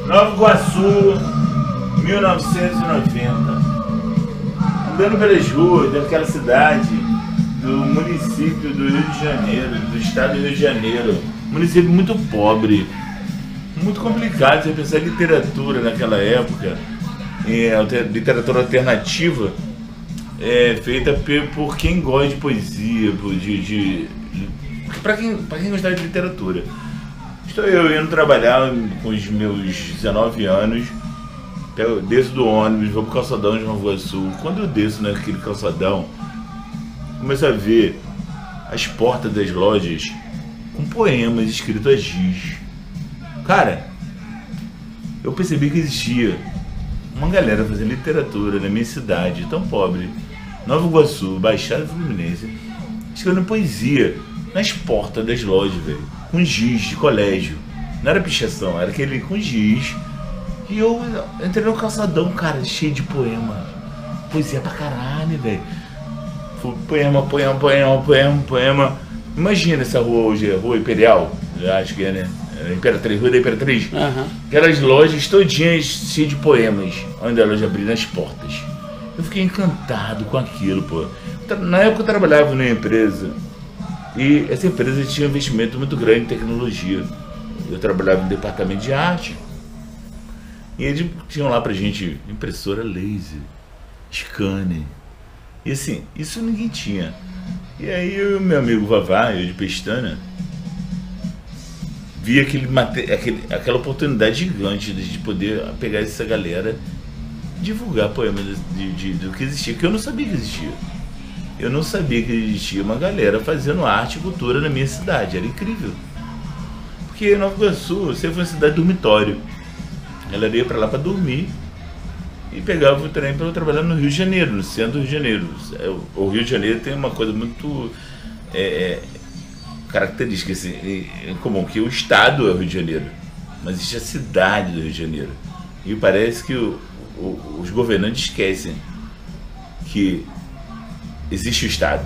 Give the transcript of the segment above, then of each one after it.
Nova Iguaçu, 1990. Andando pelas ruas daquela cidade, do município do Rio de Janeiro, do estado do Rio de Janeiro. Município muito pobre, muito complicado. Você pensar em literatura naquela época, literatura alternativa, feita por quem gosta de poesia, para quem gostar de literatura. Estou eu indo trabalhar com os meus 19 anos, desço do ônibus, vou pro calçadão de Nova Iguaçu. Quando eu desço naquele calçadão, começo a ver as portas das lojas com poemas escritos a giz. Cara, eu percebi que existia uma galera fazendo literatura na minha cidade, tão pobre, Nova Iguaçu, Baixada Fluminense, escrevendo poesia nas portas das lojas, velho, com giz de colégio. Não era pichação, era aquele com giz. E eu entrei no calçadão, cara, cheio de poema. Poesia pra caralho, velho. Poema. Imagina essa rua hoje, a Rua Imperial, eu acho que é, né? Imperatriz, Rua da Imperatriz. Aquelas lojas todinhas cheias de poemas, onde a loja abria nas portas. Eu fiquei encantado com aquilo, pô. Na época eu trabalhava numa empresa, e essa empresa tinha um investimento muito grande em tecnologia. Eu trabalhava no departamento de arte, e eles tinham lá pra gente impressora laser, scanner, e assim, isso ninguém tinha. E aí eu e o meu amigo Vavá, eu de Pestana, vi aquela oportunidade gigante de poder pegar essa galera, divulgar poemas do que existia, que eu não sabia que existia. Eu não sabia que existia uma galera fazendo arte e cultura na minha cidade, era incrível. Porque Nova Iguaçu sempre foi uma cidade dormitório. Ela ia pra lá pra dormir e pegava o trem para trabalhar no Rio de Janeiro, no centro do Rio de Janeiro. O Rio de Janeiro tem uma coisa muito característica assim, em comum, que o estado é o Rio de Janeiro, mas existe a cidade do Rio de Janeiro. E parece que os governantes esquecem que existe o estado.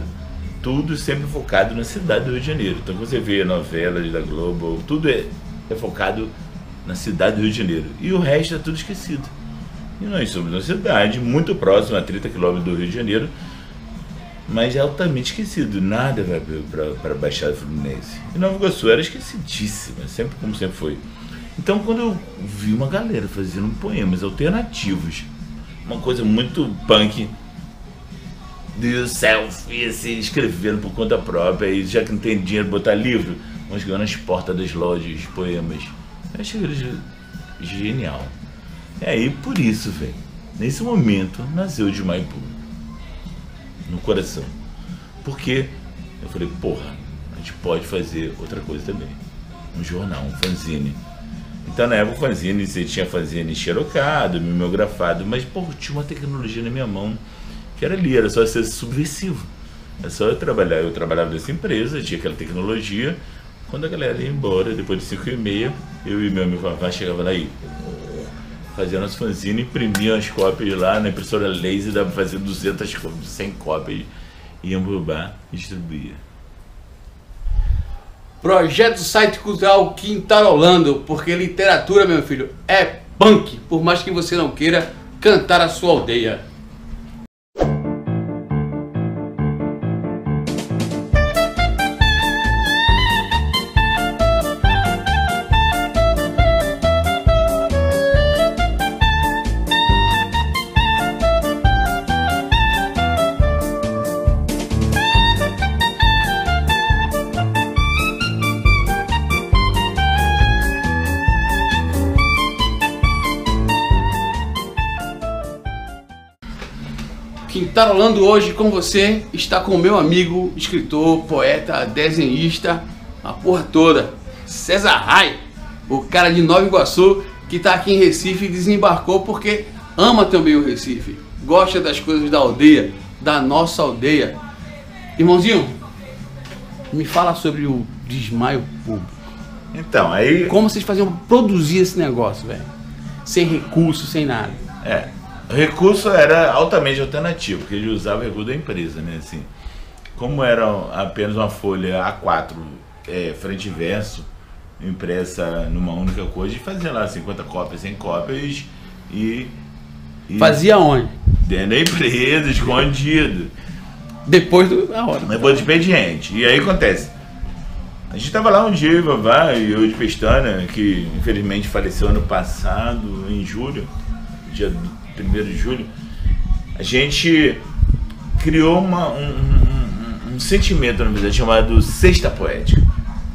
Tudo sempre focado na cidade do Rio de Janeiro. Então você vê novelas da Globo, tudo é focado na cidade do Rio de Janeiro. E o resto é tudo esquecido. E nós somos uma cidade muito próxima, a 30 km do Rio de Janeiro, mas é altamente esquecido. Nada vai para a Baixada Fluminense. E Nova Iguaçu era esquecidíssima, sempre como sempre foi. Então quando eu vi uma galera fazendo poemas alternativos, uma coisa muito punk, do selfie, assim, escrevendo por conta própria, e já que não tem dinheiro para botar livro, vamos ganhar nas portas das lojas, poemas. Eu achei genial. E aí, por isso, velho, nesse momento, nasceu o Maipu no coração. Porque eu falei, porra, a gente pode fazer outra coisa também. Um jornal, um fanzine. Então, na época, o fanzine, você tinha fanzine xerocado, mimeografado, mas, pô, tinha uma tecnologia na minha mão que era ali, era só ser subversivo. Era só eu trabalhar. Eu trabalhava nessa empresa, tinha aquela tecnologia. Quando a galera ia embora, depois de 5h30, eu e meu amigo Vavá chegava lá e fazia nosso fanzine, imprimia as cópias lá na impressora laser, dava pra fazer 200 cópias, 100 cópias, iam pro bar e distribuía. Projeto Site Cultural Quintarolando, porque literatura, meu filho, é punk, por mais que você não queira cantar a sua aldeia. Quintarolando hoje com você está com o meu amigo, escritor, poeta, desenhista, a porra toda, César Rai, o cara de Nova Iguaçu que está aqui em Recife e desembarcou porque ama também o Recife, gosta das coisas da aldeia, da nossa aldeia. Irmãozinho, me fala sobre o desmaio público. Então, aí... Como vocês faziam produzir esse negócio, velho? Sem recurso, sem nada. O recurso era altamente alternativo, porque ele usava o recurso da empresa, né? Assim, como era apenas uma folha A4 frente e verso, impressa numa única coisa e fazia lá 50 cópias, 100 cópias e Fazia onde? dentro da empresa, escondido. Depois da hora. Depois do expediente. E aí acontece. A gente tava lá um dia, Vavá e eu de Pestana, que infelizmente faleceu ano passado, em julho, dia 1º de julho. A gente criou um sentimento, na verdade, chamado Sexta Poética.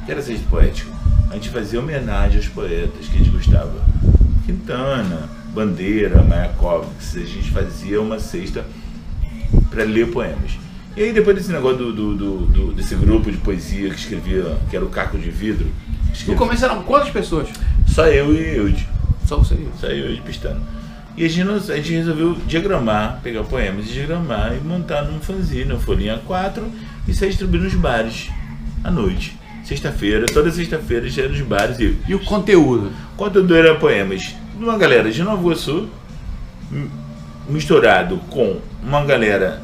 O que era Sexta Poética? A gente fazia homenagem aos poetas que a gente gostava. Quintana, Bandeira, Mayakovsky. A gente fazia uma sexta para ler poemas. E aí depois desse negócio desse grupo de poesia que escrevia, que era o Caco de Vidro. No começo eram quantas pessoas? Só eu e Eude. Só você. Só eu e Pestana. E a gente resolveu diagramar, pegar poemas, diagramar e montar num fanzine, uma folhinha 4 e sair distribuindo nos bares à noite. Sexta-feira, toda sexta-feira já era nos bares. E o conteúdo? O conteúdo era poemas de uma galera de Nova Iguaçu, misturado com uma galera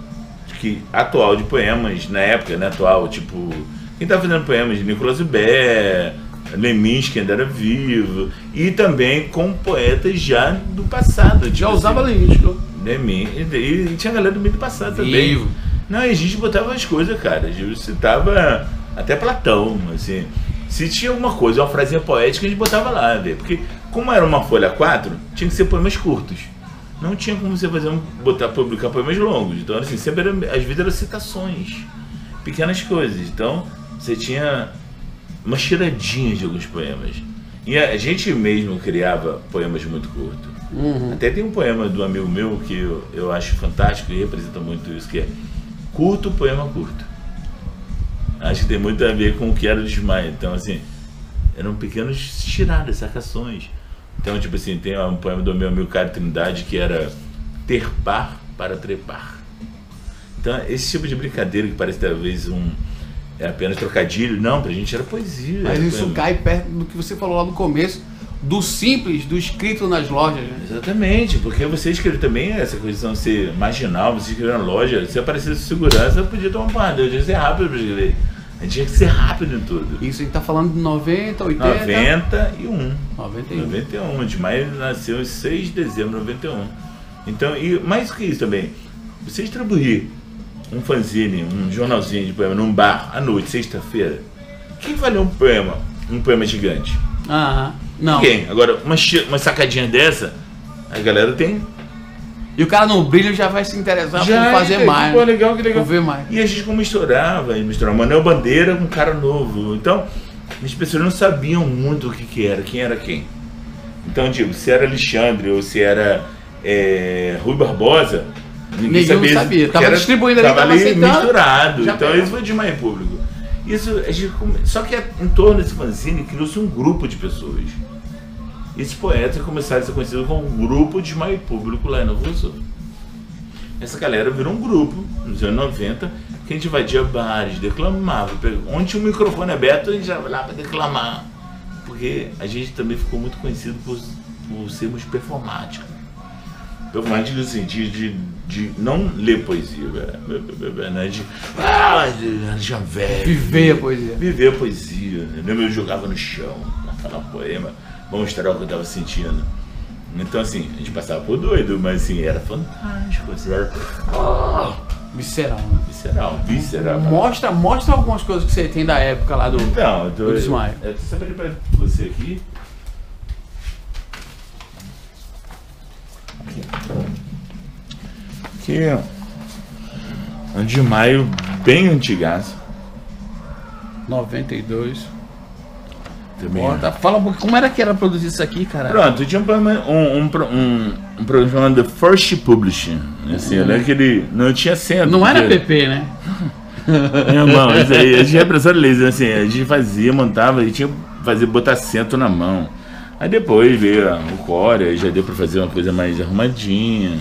atual de poemas, na época, né, atual, tipo, quem tá fazendo poemas de Nicolas Hubert, Leminski, que ainda era vivo, e também com poetas já do passado. Já usava Leminski. E tinha galera do meio do passado também. Vivo. Não, e a gente botava as coisas, cara. A gente citava até Platão, assim. Se tinha alguma coisa, uma frasinha poética, a gente botava lá, velho. Porque, como era uma folha 4, tinha que ser poemas curtos. Não tinha como você publicar poemas longos. Então, assim, sempre às vezes eram citações, pequenas coisas. Então, você tinha umas tiradinhas de alguns poemas. E a gente mesmo criava poemas muito curtos. Uhum. Até tem um poema do amigo meu que eu acho fantástico e representa muito isso, que é curto, poema curto. Acho que tem muito a ver com o que era o desmaio. Então, assim, eram pequenas tiradas, sacações. Então, tipo assim, tem um poema do meu amigo Caio Trindade que era ter par para trepar. Então, esse tipo de brincadeira que parece talvez é apenas trocadilho, não, pra gente era poesia. Mas isso cai perto do que você falou lá no começo, do simples, do escrito nas lojas, né? Exatamente, porque você escreveu também essa questão de ser marginal, você escreveu na loja, se aparecesse segurança, eu podia tomar uma porrada, eu tinha que ser rápido pra escrever. A gente tinha que ser rápido em tudo. Isso a gente tá falando de 90, 80... 91. 91. O Desmaio nasceu em 6 de dezembro de 91. Então, e mais do que isso também, você distribuir um fanzine, um jornalzinho de poema num bar à noite, sexta-feira, quem vai ler um poema gigante? Aham. Não. Ninguém. Agora, uma sacadinha dessa, a galera tem. E o cara no brilho já vai se interessar por fazer mais. Pô, legal, que legal. Por ver mais. E a gente misturava Manuel Bandeira com um cara novo. Então, as pessoas não sabiam muito o que era, quem era quem. Então, tipo, se era Alexandre ou se era Rui Barbosa, ninguém sabia. Tava distribuindo ali, tava ali misturado. Já então, pegou. isso foi demais em público. Isso, só que em torno desse fanzine criou-se um grupo de pessoas. Esses poetas começaram a ser conhecidos como um grupo de Maio Público lá em Nova Iguaçu. Essa galera virou um grupo, nos anos 90, que a gente invadia bares, declamava. Onde tinha um microfone aberto, a gente já vai lá para declamar. Porque a gente também ficou muito conhecido por sermos performáticos. Performáticos no sentido de não ler poesia, né? Já velho. Viver a poesia. Viver a poesia. Eu jogava no chão, pra falar um poema, pra mostrar o que eu estava sentindo. Então, assim, a gente passava por doido, mas assim, era fantástico. Assim, era... Visceral, né? Visceral. Mostra algumas coisas que você tem da época lá do Desmaio. Eu tô sabendo pra você aqui. Aqui é um Desmaio bem antigaço. 92. Também. Fala um pouquinho, como era que era produzir isso aqui, cara? Pronto, tinha um programa chamado The First Publishing. Assim, eu lembro que ele não tinha centro. Não era PP, né? Meu irmão, isso aí, a gente era professor laser, assim, a gente fazia, montava e tinha que botar centro na mão. Aí depois veio o Core, aí já deu pra fazer uma coisa mais arrumadinha.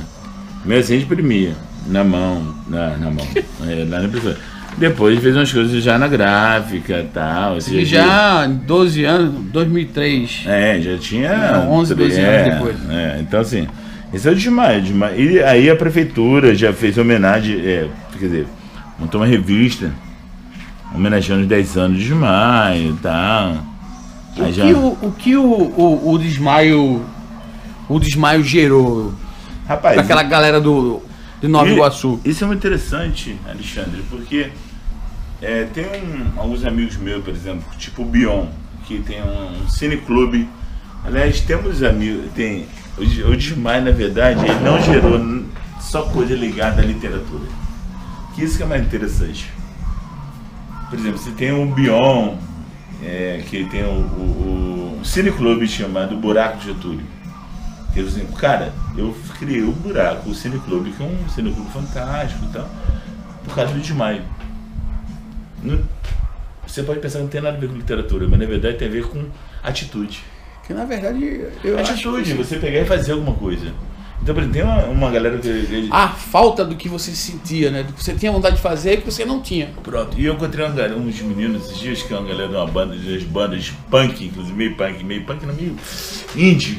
Mesmo assim a gente imprimia na mão, lá na impressora. Depois fez umas coisas já na gráfica e tal. E já em 12 anos, 2003. Já tinha... 11, 12 anos depois. Então assim, esse é o Desmaio. E aí a prefeitura já fez homenagem, quer dizer, montou uma revista homenageando os 10 anos de Desmaio e tal. O que o desmaio gerou, Rapaz, pra aquela galera de Nova Iguaçu? Isso é muito interessante, Alexandre, porque tem alguns amigos meus, por exemplo, tipo o Bion, que tem um cineclube. Aliás, temos amigos, o desmaio, na verdade, ele não gerou só coisa ligada à literatura. Que isso que é mais interessante. Por exemplo, você tem o Bion, que tem o cineclube chamado Buraco de Getúlio. Que, assim, cara, eu criei o Buraco, o cineclube, que é um cineclube fantástico e tal, por causa do desmaio. Você pode pensar que não tem nada a ver com literatura, mas na verdade tem a ver com atitude. Que na verdade Atitude, você pegar e fazer alguma coisa. Então, por exemplo, tem uma galera que... A falta do que você sentia, né? Do que você tinha vontade de fazer e que você não tinha. Pronto, e eu encontrei uns meninos esses dias, que é uma galera de uma banda, das bandas punk, inclusive meio punk, não, meio indie.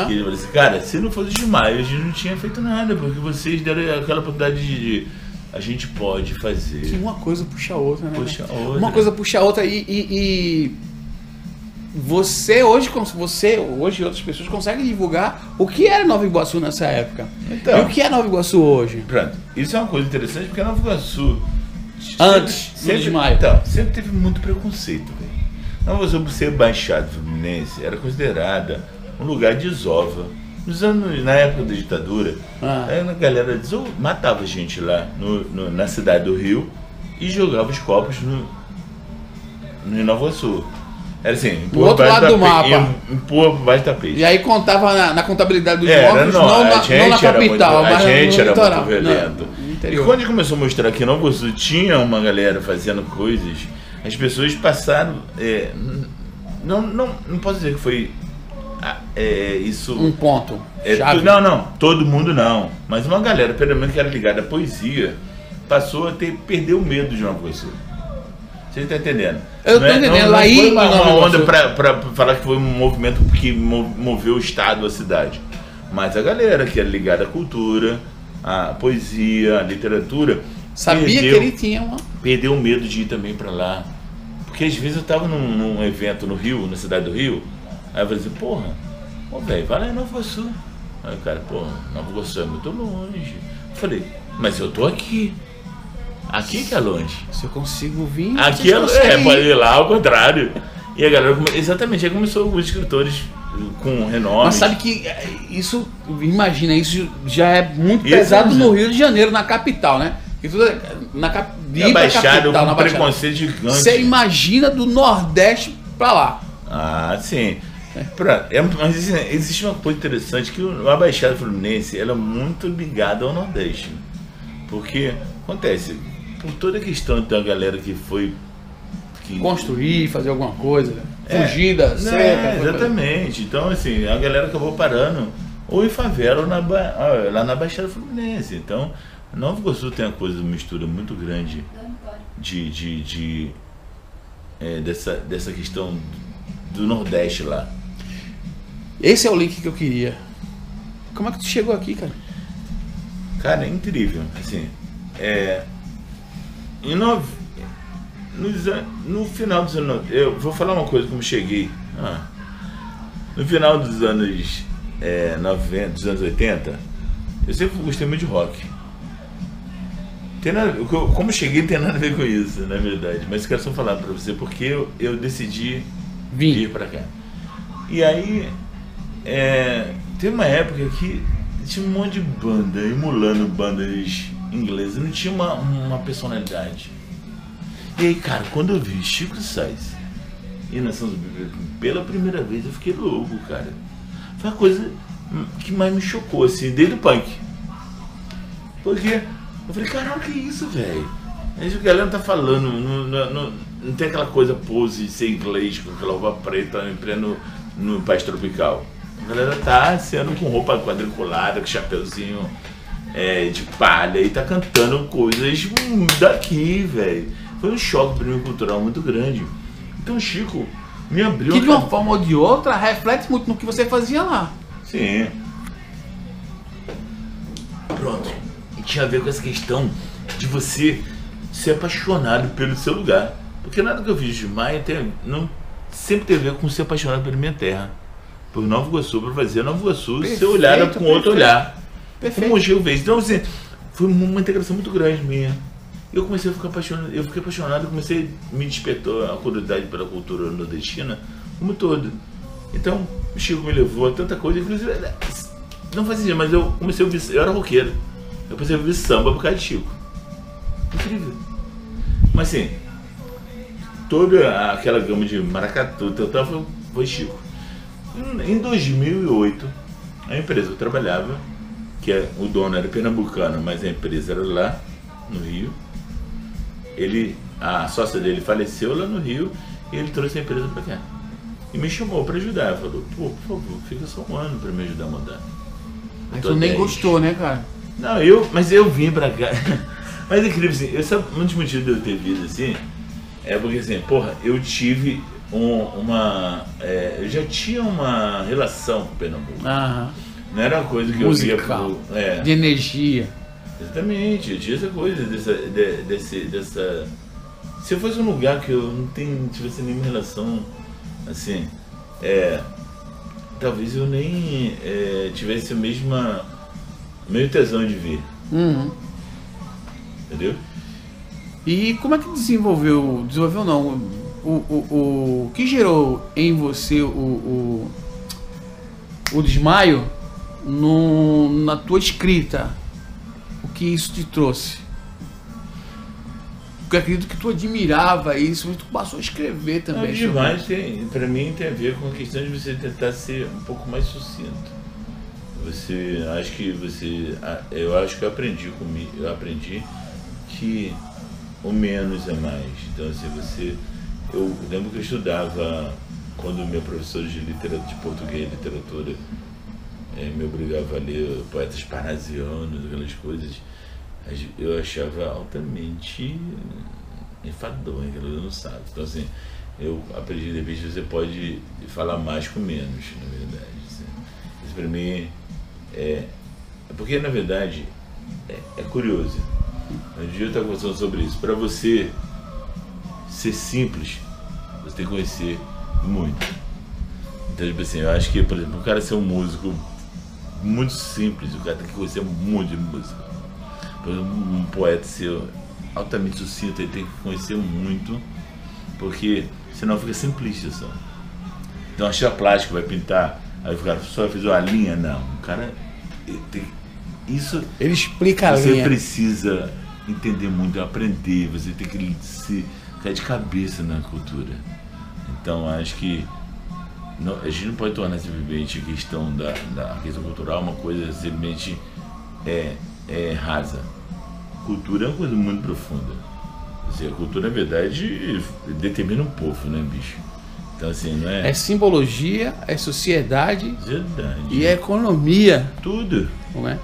Que ele falou assim, cara, se não fosse desmaio, a gente não tinha feito nada, porque vocês deram aquela oportunidade de a gente pode fazer. Que uma coisa puxa a outra, né? Puxa a outra. Uma coisa puxa a outra e você hoje e outras pessoas conseguem divulgar o que era Nova Iguaçu nessa época. Então, e o que é Nova Iguaçu hoje? Pronto, isso é uma coisa interessante, porque Nova Iguaçu Antes do desmaio. Então, sempre teve muito preconceito, velho. Nova Iguaçu, por ser Baixada Fluminense, era considerada um lugar de desova. Na época da ditadura, a galera matava gente lá na cidade do Rio e jogava os corpos no Nova Iguaçu. Era assim, no outro lado do mapa. Empurra por baixo do tapete. E aí contava na contabilidade dos mortos, não na capital, mas a gente no era litoral, muito violento. E quando a gente começou a mostrar que Nova Iguaçu tinha uma galera fazendo coisas, as pessoas passaram... não posso dizer que foi isso... Um ponto. Não, todo mundo não. Mas uma galera, pelo menos que era ligada à poesia, passou a perder o medo de Nova Iguaçu. Você está entendendo? Eu tô entendendo. Aí foi uma onda para falar que foi um movimento que moveu o estado, a cidade. Mas a galera que era ligada à cultura, à poesia, à literatura, sabia que ele tinha uma... Perdeu o medo de ir também para lá. Porque às vezes eu estava num evento no Rio, na cidade do Rio, aí eu falei assim, porra, velho, vai lá em Nova Iguaçu. Aí o cara, porra, Nova Iguaçu é muito longe. Eu falei, mas eu tô aqui. Aqui que é longe. Se eu consigo vir... Aqui pode ir lá, ao contrário. E a galera, exatamente, aí começou os escritores com renome. Mas sabe que isso, imagina, isso já é muito pesado no Rio de Janeiro, na capital, né? Na Baixada, um preconceito gigante. Você imagina do Nordeste pra lá. Ah, sim. Mas existe uma coisa interessante, que a Baixada Fluminense, ela é muito ligada ao Nordeste. Porque, acontece, por toda a questão da galera que foi... construir, fazer alguma coisa, fugir da seca. Exatamente. Então, assim, a galera acabou parando ou em favela ou lá na Baixada Fluminense. Então, Nova Iguaçu tem uma mistura muito grande dessa questão do Nordeste lá. Esse é o link que eu queria. Como é que tu chegou aqui, cara? Cara, é incrível. Assim, no final dos anos... Eu vou falar uma coisa como cheguei. No final dos anos 90, dos anos 80, eu sempre gostei muito de rock. Como cheguei não tem nada a ver com isso, na verdade. Mas quero só falar pra você porque eu decidi vir pra cá. E aí, teve uma época que tinha um monte de banda emulando bandas inglesas, não tinha uma personalidade. E aí, cara, quando eu vi Chico Sainz e Nação Zumbi pela primeira vez, eu fiquei louco, cara. Foi a coisa que mais me chocou, assim, desde o punk. Porque eu falei, caralho, que isso, velho? A galera não tá falando, não tem aquela coisa pose de ser inglês, com aquela roupa preta no país tropical. A galera tá sendo com roupa quadriculada, com chapeuzinho de palha, e tá cantando coisas daqui, velho. Foi um choque para mim cultural muito grande. Então o Chico me abriu... Que de uma forma ou de outra reflete muito no que você fazia lá. Sim. Pronto. E tinha a ver com essa questão de você ser apaixonado pelo seu lugar. Porque nada que eu fiz de Maia sempre teve a ver com ser apaixonado pela minha terra, por Nova Iguaçu, para fazer Nova Iguaçu ser Perfeito, olhada com outro olhar. Perfeito. Como hoje eu vejo. Então, assim, foi uma integração muito grande minha. Eu comecei a ficar apaixonado, comecei a me despertou a curiosidade pela cultura nordestina como todo. Então, o Chico me levou a tanta coisa, inclusive, não fazia, mas eu comecei a ouvir, eu era roqueiro, eu comecei a ouvir samba por causa de Chico. Incrível. Mas assim, toda aquela gama de maracatu, foi Chico. Em 2008, a empresa que eu trabalhava, o dono era pernambucano, mas a empresa era lá no Rio, a sócia dele faleceu lá no Rio e ele trouxe a empresa para cá. E me chamou para ajudar. Falou, pô, por favor, fica só um ano para me ajudar a mudar. Mas tu nem gostou, né, cara? Não, mas eu vim para cá. Mas é incrível, assim, sabe, um dos motivos de eu ter vindo assim, é porque assim, porra, eu tive eu já tinha uma relação com o Pernambuco. Aham. Não era uma coisa que musical, eu via de energia. Exatamente, eu tinha essa coisa dessa. Se eu fosse um lugar que eu não tivesse nenhuma relação, assim, talvez eu nem tivesse o mesmo tesão de vir. Uhum. Entendeu? E como é que desenvolveu não, o que gerou em você o desmaio na tua escrita? O que isso te trouxe? Porque eu acredito que tu admirava isso, mas tu passou a escrever também. Demais, pra mim tem a ver com a questão de você tentar ser um pouco mais sucinto. Eu acho que eu aprendi que o menos é mais. Então assim, eu lembro que eu estudava, quando meu professor de português e literatura me obrigava a ler poetas parnasianos, aquelas coisas, eu achava altamente enfadonho, aquilo não sabe. Então assim, eu aprendi, de repente você pode falar mais com menos, na verdade. Assim. Isso para mim porque na verdade é curioso. Um dia eu estava conversando sobre isso. Para você ser simples, você tem que conhecer muito. Então, tipo assim, eu acho que, por exemplo, o cara ser um músico muito simples, o cara tem que conhecer muito de música. Por exemplo, um poeta ser altamente sucinto, ele tem que conhecer muito, porque senão fica simplista só. Então, artista plástico vai pintar, aí o cara só fez uma linha, não. O cara isso. Ele explica a linha. Você linha. precisa entender muito, aprender, você tem que se cair de cabeça na cultura. Então, acho que a gente não pode tornar simplesmente a questão da questão cultural uma coisa simplesmente rasa. Cultura é uma coisa muito profunda. Assim, a cultura, na verdade, determina um povo, né, bicho? Então, assim, não é... É simbologia, é sociedade, verdade. E é economia. Tudo. Não é?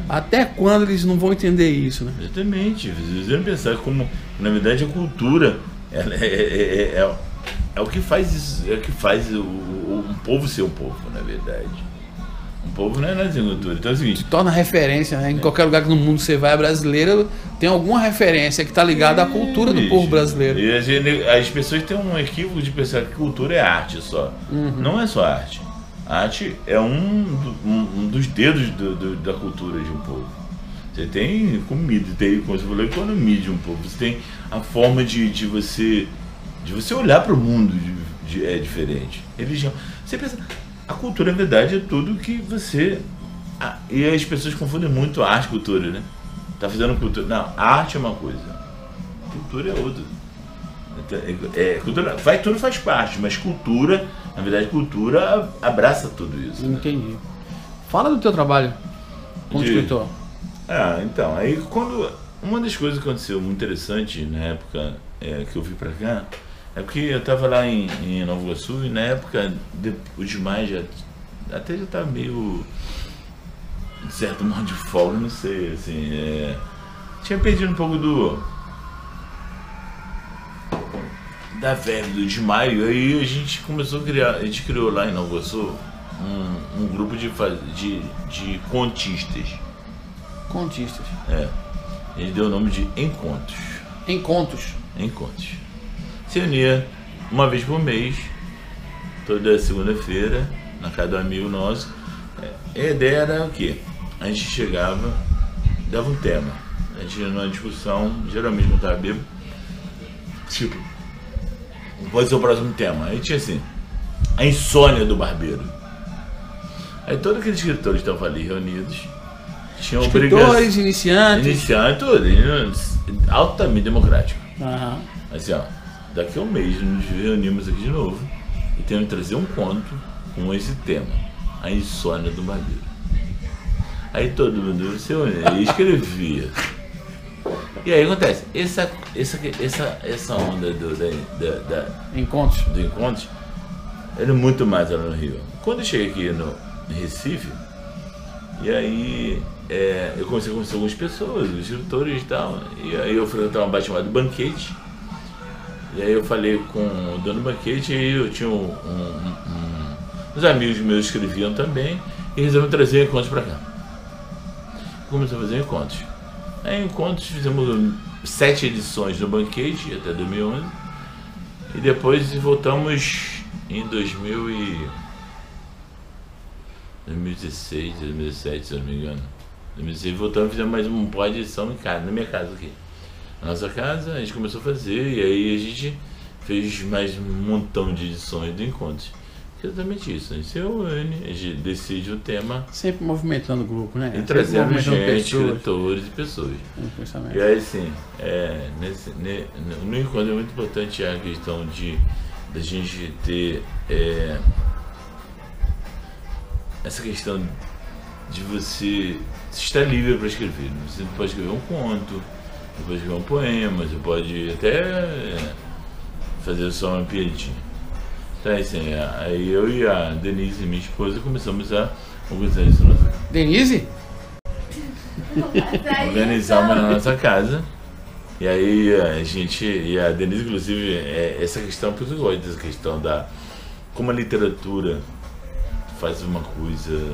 Até quando eles não vão entender isso, né? Exatamente. Vocês vão pensar como, na verdade, a cultura é o que faz isso, é o que faz um povo ser um povo, na verdade. Um povo não é nada sem cultura. Então é o seguinte... Se torna referência, né? Em qualquer lugar que no mundo você vai, brasileiro, tem alguma referência que está ligada à cultura do povo brasileiro. E as pessoas têm um equívoco de pensar que cultura é arte só. Uhum. Não é só arte. A arte é um dos dedos da cultura de um povo. Você tem comida, tem, como você falou, economia de um povo. Você tem a forma de você olhar para o mundo diferente. Religião. Você pensa, a cultura, na verdade, é tudo que você... E as pessoas confundem muito arte e cultura, né? Tá fazendo cultura. Não, arte é uma coisa, cultura é outra. Cultura, tudo faz parte, mas cultura, na verdade, cultura abraça tudo isso. Entendi. Né? Fala do teu trabalho como escritor. Então, aí quando... Uma das coisas que aconteceu muito interessante na época que eu vim pra cá, é porque eu tava lá em Nova Iguaçu e na época o demais já tava meio... de certo modo de folga, não sei, assim... tinha perdido um pouco da febre do desmaio, aí a gente começou a criar, a gente criou lá em Nova Iguaçu um grupo de contistas. Contistas. A gente deu o nome de Encontros. Encontros. Encontros. Se unia uma vez por mês toda segunda-feira, na casa do amigo nosso. A ideia era o quê? A gente chegava, dava um tema. A gente ia numa discussão, geralmente não estava bêbado. Tipo, pode ser o próximo tema. Aí tinha assim, a insônia do barbeiro. Aí todos aqueles escritores estavam ali reunidos. Tinham escritores, iniciantes, tudo. Altamente democrático. Uhum. Assim, ó, daqui a um mês nos reunimos aqui de novo e temos que trazer um conto com esse tema, a insônia do barbeiro. Aí todo mundo se unia e escrevia. E aí acontece, essa onda encontros. do encontro era muito mais lá no Rio. Quando eu cheguei aqui no Recife, e aí eu comecei a conhecer algumas pessoas, os escritores e tal, e aí eu frequentava um bar chamado Banquete, e aí eu falei com o dono do Banquete, e aí eu tinha uns amigos meus escreviam também, e resolvemos trazer encontros pra cá. Começamos a fazer encontros. Aí encontros, fizemos 7 edições do Banquete até 2011, e depois voltamos em 2016, 2017, se eu não me engano. 2016 voltamos e fizemos mais uma edição em casa, na minha casa aqui. Na nossa casa a gente começou a fazer e aí a gente fez mais um montão de edições do Encontros. Exatamente isso, a gente se reúne, a gente decide o tema. Sempre movimentando o grupo, né? E trazendo gente, escritores e pessoas. E aí assim, no encontro é muito importante a questão da gente ter essa questão de você estar livre para escrever. Você pode escrever um conto, você pode escrever um poema, você pode até fazer só uma piadinha. Então assim, aí eu e a Denise, minha esposa, começamos a organizar isso na nossa casa. Denise? Organizamos na nossa casa. E aí a gente, e a Denise inclusive, essa questão, porque eu gosto dessa questão da como a literatura faz uma coisa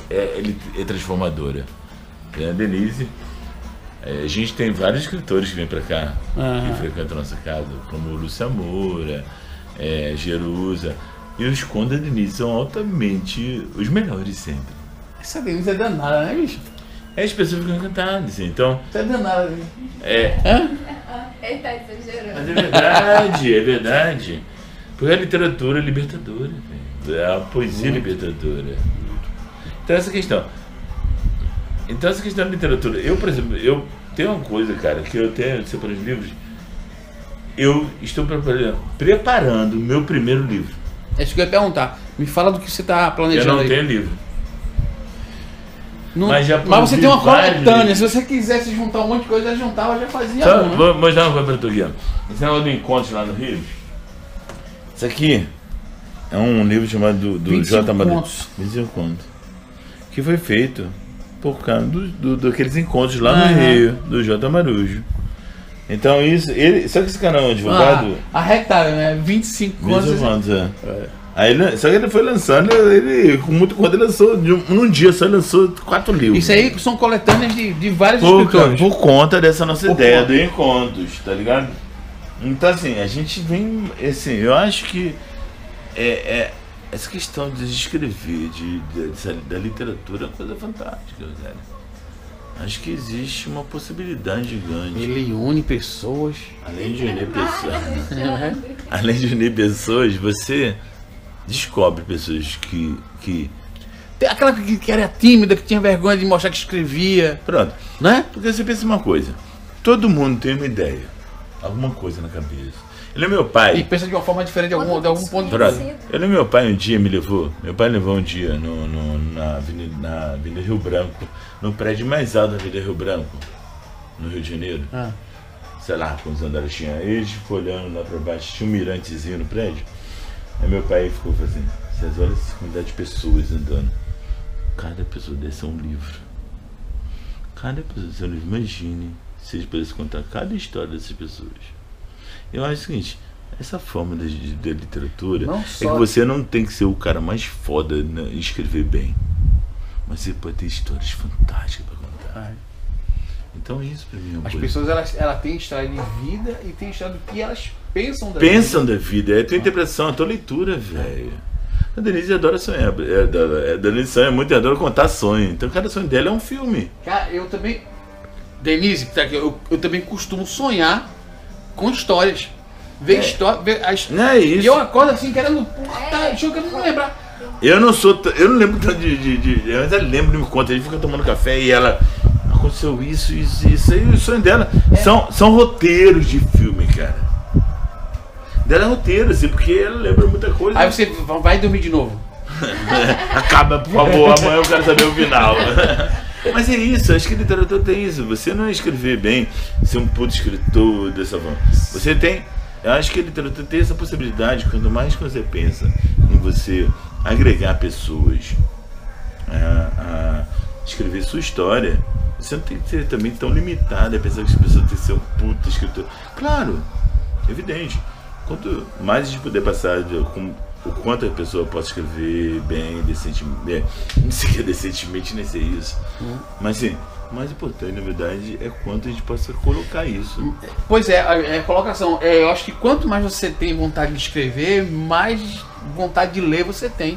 é transformadora. A Denise, a gente tem vários escritores que vêm pra cá, que frequentam a nossa casa, como Lúcia Moura, Jerusa, e os contos da Denise são altamente os melhores sempre. Essa Denise é danada, né, bicho? As pessoas ficam encantadas, assim, então... Você é danada, né? Ele tá exagerando. Mas é verdade. Porque a literatura é libertadora, é a poesia libertadora. Então essa questão da literatura, eu, por exemplo, eu tenho uma coisa, cara, que eu até separei os livros, eu estou preparando o meu primeiro livro. É isso que eu ia perguntar. Me fala do que você está planejando. Eu não tenho livro. Mas você tem uma coletânea, se você quisesse juntar um monte de coisa, já juntava, já fazia. Só vou mostrar uma coisa pra tu aqui, ó. Esse negócio do encontro lá no Rio. Isso aqui é um livro chamado do J. Marujo. 25 contos. Que foi feito por causa daqueles encontros lá no Rio, do J. Marujo. Então isso, só que esse canal é um advogado. Arrecadaram, né? 25 contos. Aí, só que ele foi lançando, com muito conta, ele lançou, num dia só ele lançou 4 livros. Isso aí são coletâneas de vários escritores. Por conta dessa nossa ideia do encontros, tá ligado? Então assim, a gente vem, assim, eu acho que essa questão de escrever, da literatura é uma coisa fantástica, cara. Acho que existe uma possibilidade gigante. Ele une pessoas. Além de unir pessoas, você descobre pessoas que tem aquela que era tímida, que tinha vergonha de mostrar que escrevia. Pronto, né? Porque você pensa uma coisa, todo mundo tem uma ideia, alguma coisa na cabeça. Ele é meu pai. E pensa de uma forma diferente de algum ponto de vista. Ele é meu pai um dia me levou. Meu pai levou um dia na Avenida Rio Branco, no prédio mais alto da Avenida Rio Branco, no Rio de Janeiro. Sei lá quantos andares tinha. Ele ficou olhando lá pra baixo, tinha um mirantezinho no prédio. Aí meu pai ficou fazendo, vocês olham essa quantidade de pessoas andando. Cada pessoa dessa é um livro. Cada pessoa dessa é um livro. Imagine se eles pudessem contar cada história dessas pessoas. Eu acho o seguinte, essa forma da literatura é que você não tem que ser o cara mais foda em escrever bem. Mas você pode ter histórias fantásticas pra contar. Então isso pra mim é uma As coisa. pessoas elas têm história de vida e têm história do que elas pensam da Pensam da vida, é a tua interpretação, a tua leitura, velho. A Denise adora sonhar. A Denise sonha muito e adora contar sonho. Então cada sonho dela é um filme. Cara, eu também. Denise, que tá aqui, eu também costumo sonhar com histórias. Ver história. Ver as... Não é isso. E eu acordo assim, querendo. Deixa eu querendo lembrar. Eu não lembro tanto mas ela lembra, me conta, a gente fica tomando café e ela. Aconteceu isso. E o sonho dela são roteiros de filme, cara. Dela é roteiro, assim, porque ela lembra muita coisa. Aí você vai dormir de novo. Acaba, por favor, amanhã eu quero saber o final. Mas é isso, acho que a literatura tem isso. Você não escrever bem, ser um puto escritor dessa forma. Você tem. Eu acho que a literatura tem essa possibilidade, quanto mais que você pensa em você agregar pessoas a escrever sua história, você não tem que ser também tão limitado a pensar que as pessoas têm que ser um puto escritor. Claro, evidente. Quanto mais a gente puder passar o quanto a pessoa pode escrever bem, decentemente, não sei o que é decentemente, nem sei isso. Mas sim, o mais importante, na verdade, é quanto a gente possa colocar isso. Pois é, a colocação. Eu acho que quanto mais você tem vontade de escrever, mais vontade de ler você tem.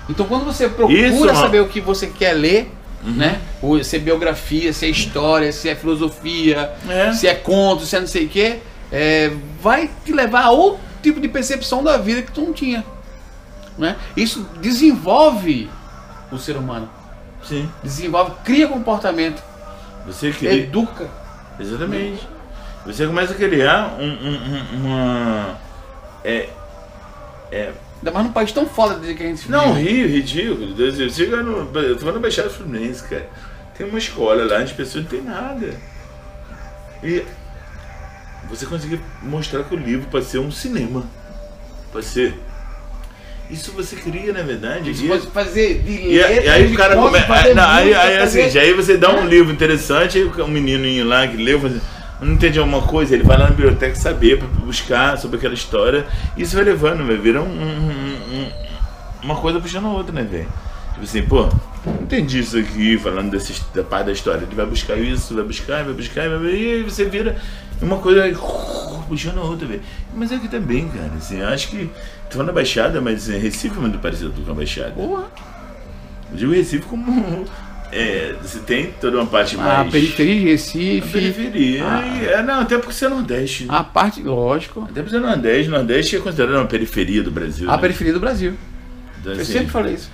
Então quando você procura saber o que você quer ler, né? Se é biografia, se é história, se é filosofia, se é conto, se é não sei o que, vai te levar a outro tipo de percepção da vida que tu não tinha, né? Isso desenvolve o ser humano. Sim. Desenvolve, cria comportamento. Você cria. Educa. Exatamente. Você começa a criar uma. Ainda mais num país tão foda desde que a gente Não, ridículo. Eu tô falando da Baixada Fluminense, cara. Tem uma escola lá, as pessoas não tem nada. E você conseguir mostrar que o livro pode ser um cinema. Pode ser. Isso você cria, na verdade. Você pode fazer de E aí o cara começa. Aí você dá um livro interessante, aí um menininho lá que leu, não entende alguma coisa, ele vai lá na biblioteca saber, pra buscar sobre aquela história. E isso vai levando, vai virar uma coisa puxando a outra, né, velho? Tipo assim, pô, não entendi isso aqui, falando da parte da história. Ele vai buscar isso, vai buscar, e aí você vira uma coisa puxando a outra, velho. Mas é aqui também, cara, assim, eu acho que. Tô falando da Baixada, mas Recife é muito parecido com a Baixada. Porra. Eu digo Recife como. Você tem toda uma parte mais. A periferia de Recife. A periferia. Não, até porque você é Nordeste. A parte, lógico. Até porque você é Nordeste. Nordeste é considerado uma periferia do Brasil. A periferia do Brasil. Então, Eu assim, sempre falei isso.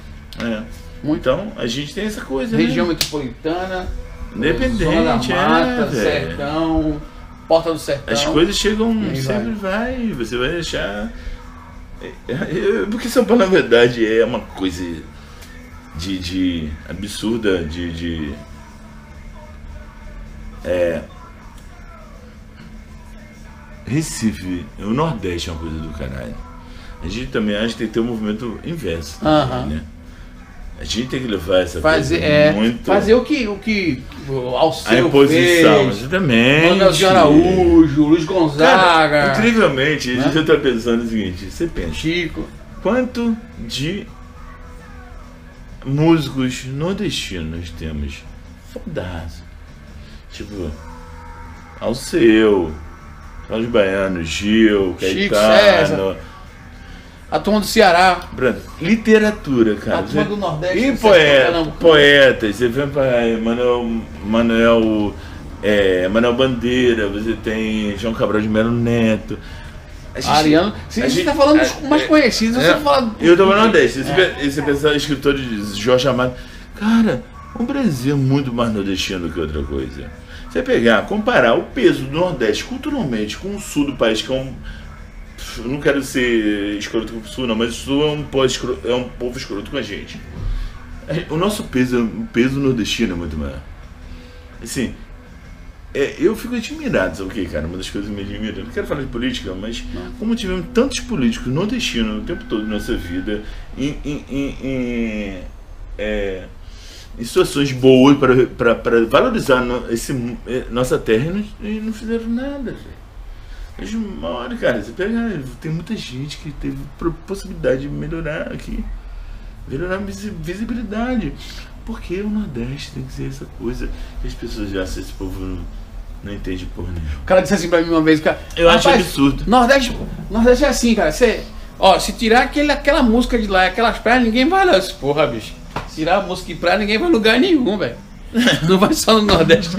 Muito. Então, a gente tem essa coisa, Região né? metropolitana, Independente, Zona da Mata, velho. Sertão, Porta do Sertão. As coisas chegam, aí sempre vai. Você vai achar. Porque São Paulo, na verdade, é uma coisa de absurda, Recife, o Nordeste é uma coisa do caralho. A gente também acha que tem que ter um movimento inverso, né? A gente tem que levar essa coisa muito... Fazer o que Alceu a imposição, fez, exatamente. Manuelzinho Araújo, Luiz Gonzaga. Cara, incrivelmente, a gente tá pensando o seguinte, você pensa, Chico. Quanto de músicos nordestinos temos? Fodaço. Tipo, Alceu, Carlos Baiano, Gil, Chico, Caetano. César. A turma do Ceará. Literatura, cara. A turma do Nordeste. E poetas. Você vê para Manuel Bandeira, você tem João Cabral de Melo Neto. Ariano. Se a gente tá falando dos mais conhecidos, você fala. Eu tô falando desse. Você pensar em escritores de Jorge Amado. Cara, o Brasil é muito mais nordestino do que outra coisa. Você pegar, comparar o peso do Nordeste culturalmente com o sul do país, que é um. Eu não quero ser escroto com o Sul, não, mas o Sul é um povo escroto com a gente. O nosso peso, o peso nordestino é muito maior. Assim, eu fico admirado, sabe o que, cara? Uma das coisas que me admira, não quero falar de política, mas como tivemos tantos políticos nordestinos o tempo todo da nossa vida, em situações boas para valorizar nossa terra e não fizeram nada, velho. Olha, cara, você pega, tem muita gente que teve possibilidade de melhorar aqui, melhorar a visibilidade, porque o Nordeste tem que ser essa coisa que as pessoas já acham esse povo Não entende por nenhum. O cara disse assim pra mim uma vez, cara. Eu acho "Rapaz, absurdo. Nordeste é assim, cara. Se tirar aquela música de lá, aquelas praias, ninguém vai lá. Eu disse, porra, bicho. Se tirar a música de praia, ninguém vai em lugar nenhum, velho. Não vai só no Nordeste.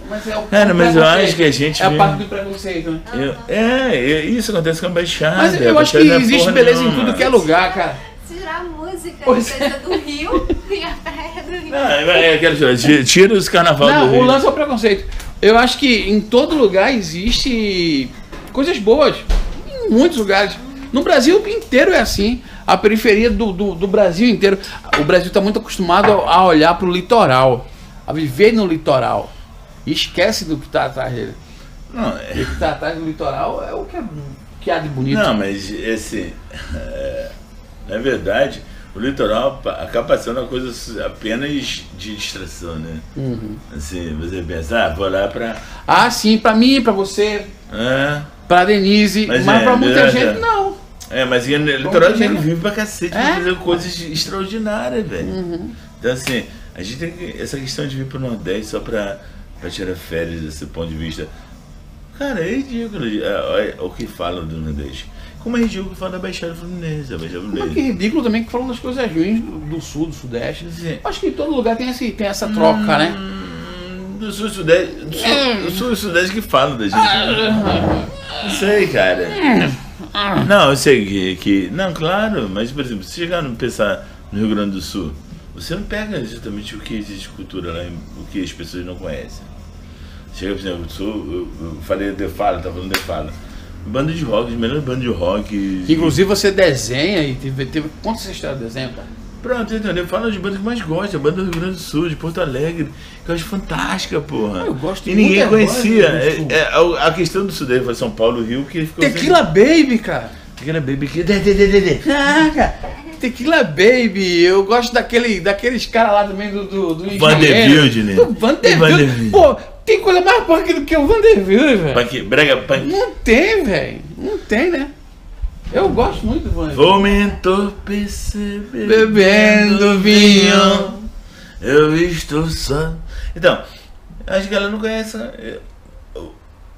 Mas é o Cara, mas eu acho que a gente. É a parte do preconceito, né? Isso acontece com a Baixada. Mas eu acho que existe beleza em tudo que é lugar, cara. Tirar a música, Pois coisa do Rio e a praia do Rio. Não, quero dizer, tira os carnaval do Não, Rio. o lance é o preconceito. Eu acho que em todo lugar existe coisas boas. Em muitos lugares. No Brasil inteiro é assim. A periferia do Brasil inteiro. O Brasil está muito acostumado a olhar para o litoral. A viver no litoral. E esquece do que está atrás dele. Não, E o que está atrás do litoral é o que há de bonito. não, mas esse. Na verdade, o litoral acaba sendo uma coisa apenas de distração, né? Assim, você pensa, vou lá pra. Ah, sim, pra mim, pra você, Ah, pra Denise, mas pra muita gente não. mas o litoral a gente gente. vive pra cacete, pra fazer coisas extraordinárias, velho. Uhum. Então, assim, a gente tem que. Essa questão de vir pro Nordeste só pra tirar férias desse ponto de vista. Cara, é ridículo olha o que falam do Nordeste. Como é ridículo que fala da Baixada Fluminense, a Baixada Mas Fluminense. que ridículo também que falam das coisas ruins do sul, do sudeste. Sim. Acho que em todo lugar tem essa troca, né? Do sul e sudeste. Do sul e sudeste que falam da gente. Né? Não sei, cara. Não, eu sei que. Não, claro, mas por exemplo, se chegar no pensar no Rio Grande do Sul, você não pega exatamente o que existe de cultura lá, o que as pessoas não conhecem. Chega, por exemplo, do sul, eu falei de Fala, tava falando de Fala. Banda de rock, as melhores bandas de rock. Inclusive você desenha e teve conta essa história de desenho, cara. Pronto, entendeu? Fala de bandas que mais gosta, a banda do Rio Grande do Sul, de Porto Alegre, que eu acho fantástica, porra. Eu gosto e muito ninguém das conhecia. bandas do Sul. A questão do Sudeste foi São Paulo, Rio, que ficou. Tequila Baby, cara. Tequila Baby que. Caraca, Tequila Baby, eu gosto daqueles caras lá também do Vanderbilt, né? Do Vanderbilt. Vanderbilt. Pô, tem coisa mais porca do que o Vanderbilt, velho. Punk, brega punk. Não tem, velho. Não tem, né? Eu gosto muito do Vanderbilt. Vou me entorpecer Bebendo vinho. Eu estou só. Então, acho que ela não conhece.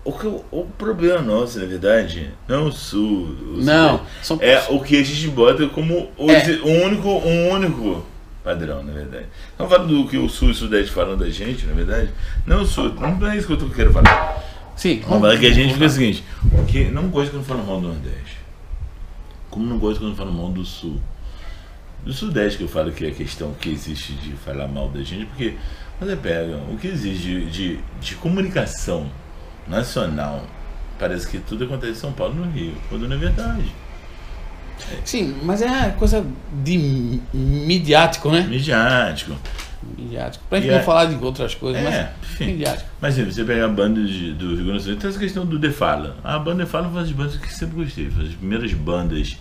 O problema nosso, na verdade, não é o sul. Não, são- é o que a gente bota como um único padrão, na verdade. Não falo do que o sul e o sudeste falam da gente, na verdade. Não o sul, não é isso que eu quero falar. Sim. Vamos falar que a gente fica o seguinte: que não gosto quando falam mal do Nordeste. Como não gosto quando falam mal do sul. Do Sudeste que eu falo que é a questão que existe de falar mal da gente, porque você pega o que existe de comunicação nacional, parece que tudo acontece em São Paulo e no Rio, quando não é verdade. Sim, mas é coisa de midiático, né? Midiático. Midiático. Pra gente E não é- falar de outras coisas, mas enfim. midiático. Mas assim, você pega a banda do Rio Grande do Sul, tem essa questão do The Fala. A banda The Fala foi uma das bandas que eu sempre gostei, foi as primeiras bandas.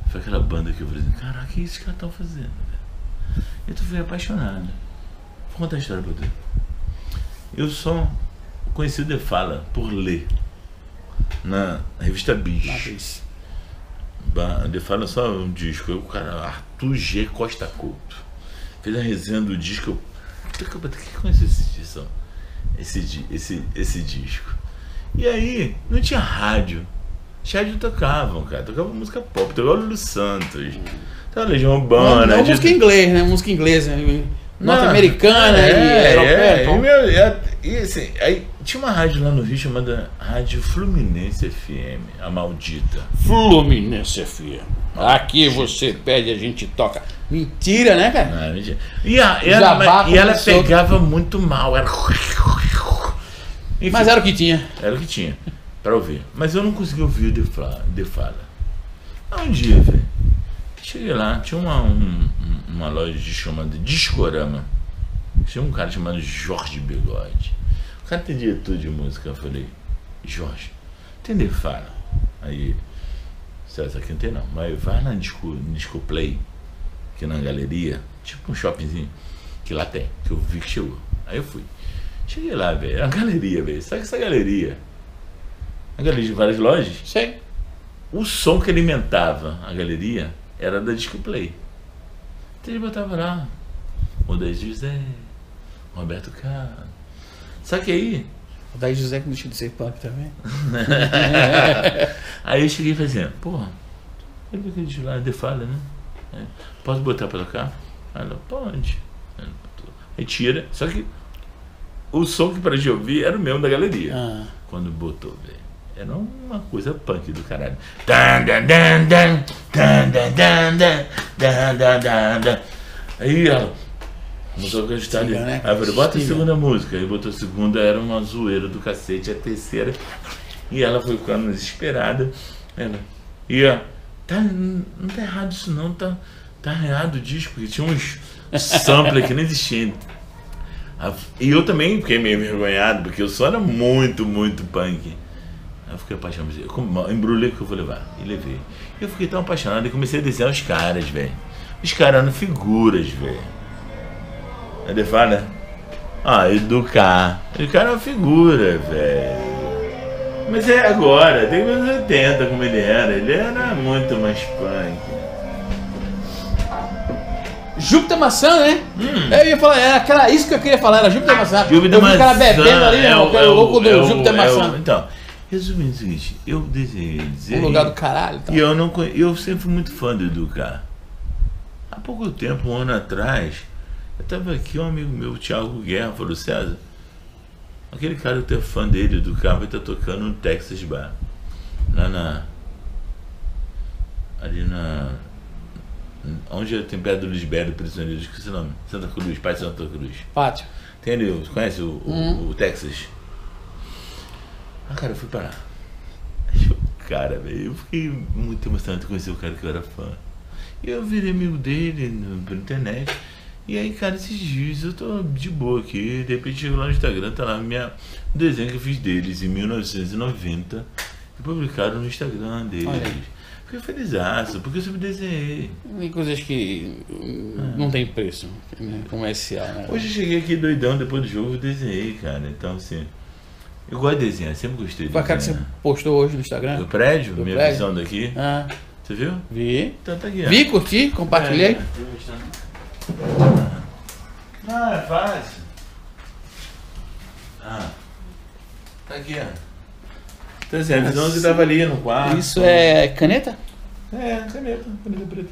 Foi aquela banda que eu falei assim, caraca, o que esses caras estão fazendo? Velho? Eu fui apaixonado. Vou contar a história pra você. Eu só conheci o The Fala por ler na revista Bis. The Fala é só um disco. Aí o cara, Arthur G. Costa Couto, fez a resenha do disco. Eu que conheci esse disco. E aí, não tinha rádio. Os rádios tocavam, cara. Tocavam música pop, tocava Lulu Santos. Tocava Legião Urbana. Não, música inglesa, né? Música inglesa. Norte-americana e europeia. E assim, aí tinha uma rádio lá no Rio chamada Rádio Fluminense FM, a maldita. Fluminense FM. Aqui você pede, a gente toca. Mentira, né, cara? Não, mentira. E Jabá ela começou. pegava muito mal. Enfim, Mas era o que tinha. era o que tinha pra ouvir. Mas eu não consegui ouvir o The Fala. Um dia, velho, cheguei lá, tinha uma loja de chamada Discorama. Tinha um cara chamado Jorge Bigode. O cara entendia tudo de música. Eu falei, Jorge, tem The Fala? Aí, essa aqui não tem não, mas vai na Disco Play, aqui na galeria, tipo um shoppingzinho, que lá tem, que eu vi que chegou. Aí eu fui. Cheguei lá, velho, era uma galeria, velho. Sabe que essa galeria? Uma galeria de várias lojas. Sei. O som que alimentava a galeria era da Disco Play. Então ele botava lá Modesto José, Roberto Carlos. Só que aí O Daí José que não deixa de ser punk também. Aí eu cheguei e falei assim, porra, olha aquele de lá, de fala, né? Posso botar pra tocar? Ela, pode. Aí tira, só que o som que para de ouvir era o mesmo da galeria. Quando botou, velho, era uma coisa punk do caralho. Aí ela começou a gostar ali. Aí eu falei, bota a segunda música. Aí botou a segunda, era uma zoeira do cacete. A terceira, e ela foi ficando desesperada. Ela, e ó, não tá errado isso não, tá errado o disco, porque tinha uns samples que não existiam. E eu também fiquei meio envergonhado, porque o som era muito, muito punk. Aí eu fiquei apaixonado, embrulhei que eu vou levar, e levei. Eu fiquei tão apaixonado e comecei a desenhar os caras, velho. Os caras eram figuras, velho. Aí ele fala, Educar. O cara é uma figura, velho. Mas é agora, tem uns 80 como ele era muito mais punk. Júpiter Maçã, né? Eu ia falar, era isso que eu queria falar, era Júpiter Maçã. Júpiter Maçã. O cara bebendo ali, o louco do Júpiter Maçã. Então, resumindo o seguinte, eu desenhei. Um lugar do caralho. Tá? E eu sempre fui muito fã do Educar. Há pouco tempo, um ano atrás, eu tava aqui, um amigo meu, o Thiago Guerra, falou, César, aquele cara que é fã dele, do carro, vai estar tocando no Texas Bar. Onde tem perto do Lisberto, prisioneiro, esqueci o nome. Santa Cruz, Pátio Santa Cruz. Pátio. Tem ali, você conhece o Texas? Cara, eu fui parar. Cara, velho, eu fiquei muito emocionado de conhecer o cara que eu era fã. E eu virei amigo dele pela internet. E aí, cara, esses dias eu tô de boa aqui. De repente chego lá no Instagram, tá lá o desenho que eu fiz deles em 1990. E publicaram no Instagram deles. Fiquei felizaço, porque eu sempre desenhei. Tem coisas que não tem preço, né? Comercial, né? Hoje eu cheguei aqui doidão, depois do jogo eu desenhei, cara. Então, assim, eu gosto de desenhar, sempre gostei de desenhar. Foi a cara que você postou hoje no Instagram? Do prédio? Minha visão daqui. Você viu? Vi. Então tá aqui, ó. Vi, curti, compartilhei. Não, é fácil. Tá aqui, ó. Então assim, a visão que tava ali no quarto. Isso é caneta? É, caneta preta.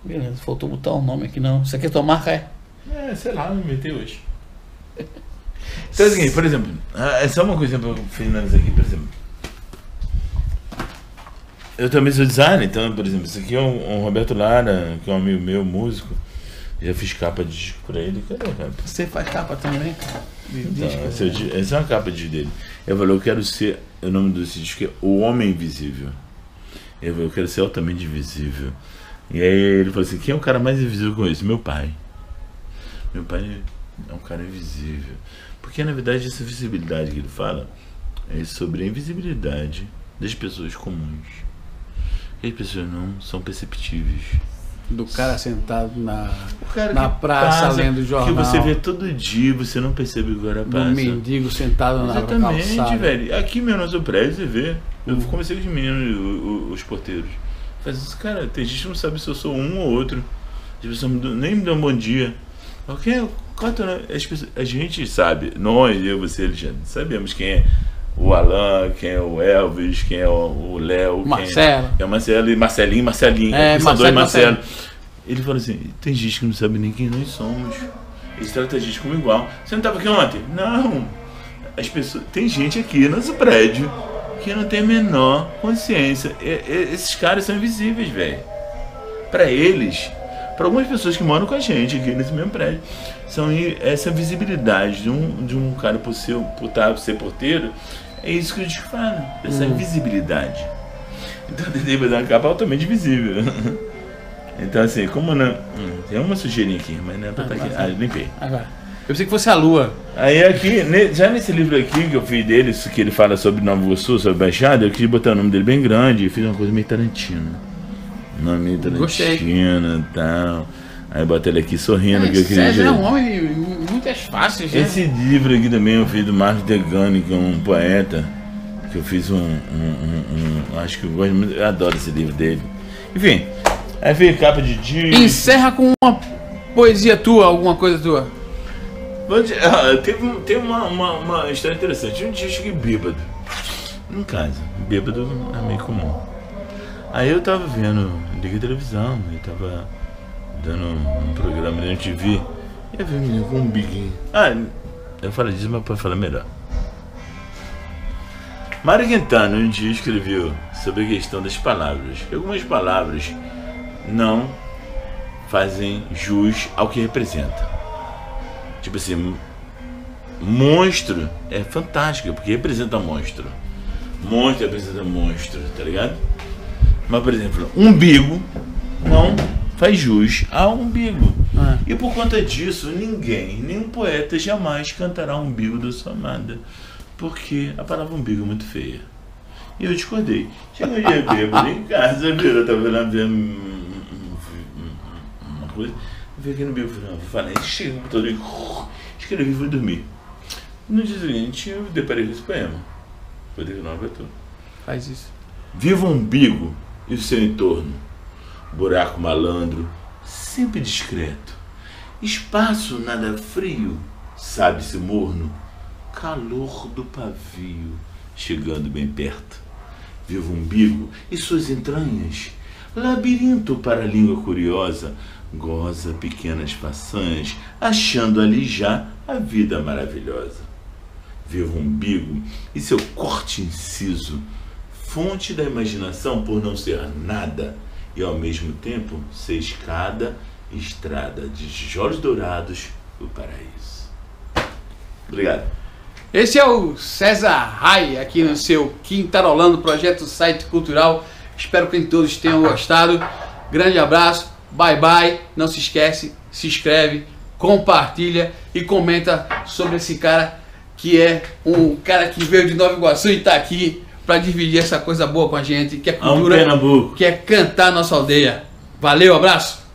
Beleza, faltou botar o nome aqui não. Isso aqui é tua marca, é? É, sei lá, me inventei hoje. Então assim, por exemplo, é só uma coisa pra finalizar aqui, por exemplo. Eu também sou designer, então, por exemplo, isso aqui é um Roberto Lara, que é um amigo meu, músico. Já fiz capa de disco pra ele. Cadê, cara? Você faz capa também, cara? Então, essa é uma capa de disco dele. Eu falei, eu quero ser, o nome desse disco é O Homem Invisível. Eu falei, eu quero ser altamente invisível. E aí ele falou assim, quem é o cara mais invisível com isso? Meu pai. Meu pai é um cara invisível. Porque na verdade essa visibilidade que ele fala é sobre a invisibilidade das pessoas comuns. As pessoas não são perceptíveis. Do cara sentado na passa, praça lendo jornal. Que você vê todo dia, você não percebe que o cara passa. Do mendigo sentado na calçada. Exatamente, velho. Aqui mesmo no nosso prédio, você vê. Eu comecei com os meninos, os porteiros. Falei assim, cara, tem gente que não sabe se eu sou um ou outro. As pessoas nem me dão um bom dia. A gente sabe, nós, eu, você, Alexandre, sabemos quem é o Alan, quem é o Elvis, quem é o Léo, Marcelo. Quem é o Marcelo e Marcelinho. São dois Marcelo. Ele falou assim, tem gente que não sabe nem quem nós somos. Eles tratam a gente como igual. Você não estava aqui ontem? Não. As pessoas, tem gente aqui no nosso prédio que não tem a menor consciência. Esses caras são invisíveis, velho. Para eles, para algumas pessoas que moram com a gente aqui nesse mesmo prédio, são essa visibilidade de um cara por ser porteiro. É isso que a gente fala, essa invisibilidade. Então eu tentei fazer uma capa altamente visível. Então assim, como não. Tem uma sujeirinha aqui, mas não é pra estar aqui. Limpei. Agora. Eu pensei que fosse a lua. Aí aqui, já nesse livro aqui que eu fiz dele, que ele fala sobre Nova Iguaçu, sobre Baixada, eu quis botar o nome dele bem grande e fiz uma coisa meio Tarantino. Nome meio Tarantino e tal. Aí botei ele aqui sorrindo. Que eu queria César é um homem muitas faces, né? Esse livro aqui também eu fiz do Marcos Degani, que é um poeta, que eu fiz acho que eu gosto muito, eu adoro esse livro dele. Enfim, aí veio capa de disco. Encerra com uma poesia tua, alguma coisa tua. Tem uma história interessante. Um dia eu cheguei bêbado em casa. Bêbado é meio comum. Aí eu tava liguei a televisão, eu tava dando um programa na MTV. E eu vi um menino com um biguinho. Eu falo disso, mas pode falar melhor. Mário Quintana um dia escreveu sobre a questão das palavras. Que algumas palavras não fazem jus ao que representa. Tipo assim, monstro é fantástico, porque representa monstro. Monstro representa monstro, tá ligado? Mas, por exemplo, umbigo não faz jus ao umbigo. E por conta disso, nenhum poeta jamais cantará o umbigo da sua amada. Porque a palavra umbigo é muito feia. E eu discordei. Chegou um dia bêbado em casa, eu tava vendo uma coisa. Eu vi aqui no umbigo, falei, chega o computador e escrevi e fui dormir. No dia seguinte, eu deparei com esse poema. Foi de novo a tudo. Faz isso. Viva o umbigo e o seu entorno. Buraco malandro, sempre discreto. Espaço nada frio, sabe-se morno. Calor do pavio, chegando bem perto. Viva o umbigo e suas entranhas. Labirinto para a língua curiosa. Goza pequenas façanhas, achando ali já a vida maravilhosa. Viva o umbigo e seu corte inciso. Fonte da imaginação por não ser nada. E ao mesmo tempo ser escada e estrada de tijolos dourados do paraíso. Obrigado. Esse é o César Rai, aqui no seu Quintarolando, projeto Site Cultural. Espero que todos tenham gostado. Grande abraço, bye bye. Não se esquece, se inscreve, compartilha e comenta sobre esse cara que é um cara que veio de Nova Iguaçu e está aqui para dividir essa coisa boa com a gente, que é cultura, que é cantar nossa aldeia. Valeu, abraço!